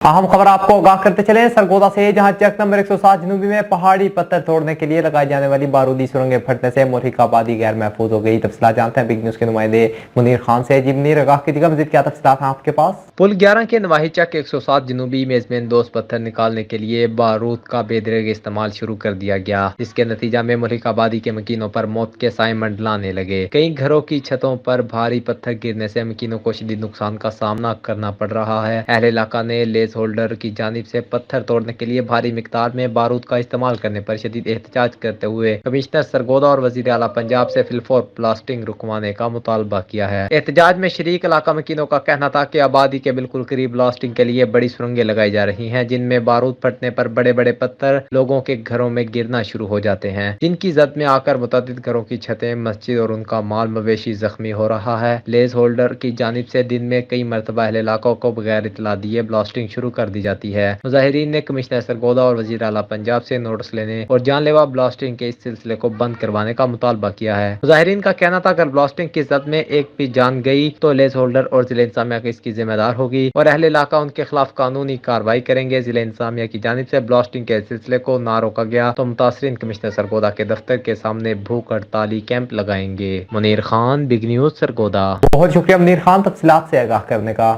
अहम खबर आपको आगाह करते चले सरगोदा से, जहां चेक नंबर 107 जनूबी में पहाड़ी पत्थर तोड़ने के लिए लगाई जाने वाली बारूदी सुरंगें फटने से मुल्क आबादी गैर महफूज हो गई। तफसीलात जानते हैं बिग न्यूज के नुमाइंदे मुनीर खान से। जी मुनीर, आगाह कीजिएगा, मजीद क्या तफसीलात हैं आपके पास? पुल 11 के नवाही चक 107 जनूबी में मेजबैन पत्थर निकालने के लिए बारूद का बेदरेग इस्तेमाल शुरू कर दिया गया, जिसके नतीजा में मुल्क आबादी के मकीनों पर मौत के साए मंडलाने लगे। कई घरों की छतों पर भारी पत्थर गिरने से मकीनों को शदीद नुकसान का सामना करना पड़ रहा है। अहले इलाका ने लेज होल्डर की जानिब से पत्थर तोड़ने के लिए भारी मिकदार में बारूद का इस्तेमाल करने पर शदीद एहतजाज करते हुए कमिश्नर सरगोदा और वजीर आला पंजाब से फिलफौर ब्लास्टिंग रुकवाने का मुतालबा किया है। एहतजाज में शरीक इलाका मकीनों का कहना था कि आबादी के बिल्कुल करीब ब्लास्टिंग के लिए बड़ी सुरंगें लगाई जा रही हैं, जिनमें बारूद फटने पर बड़े बड़े पत्थर लोगों के घरों में गिरना शुरू हो जाते हैं, जिनकी जद में आकर मुतअद्दिद घरों की छतें, मस्जिद और उनका माल मवेशी जख्मी हो रहा है। लेज होल्डर की जानिब से दिन में कई मरतबा अहले इलाकों को बगैर इतला दिए ब्लास्टिंग शुरू कर दी जाती है। मुजाहिरीन ने कमिश्नर सरगोदा और वजीर आला पंजाब से नोटिस लेने और जानलेवा ब्लास्टिंग के इस सिलसिले को बंद करवाने का मुतालबा किया है। मुजाहिरीन का कहना था अगर ब्लास्टिंग की जद में एक भी जान गई तो लेज होल्डर और जिला इंतजामिया इसकी जिम्मेदार होगी और अहले इलाका उनके खिलाफ कानूनी कार्रवाई करेंगे। जिला इंतजामिया की जानिब से ब्लास्टिंग के सिलसिले को ना रोका गया तो मुतासरीन कमिश्नर सरगोदा के दफ्तर के सामने भूख हड़ताली कैंप लगाएंगे। Munir Khan, big news, Sargodha. बहुत शुक्रिया मुनीर खान, तफसीलात से आगाह करने का।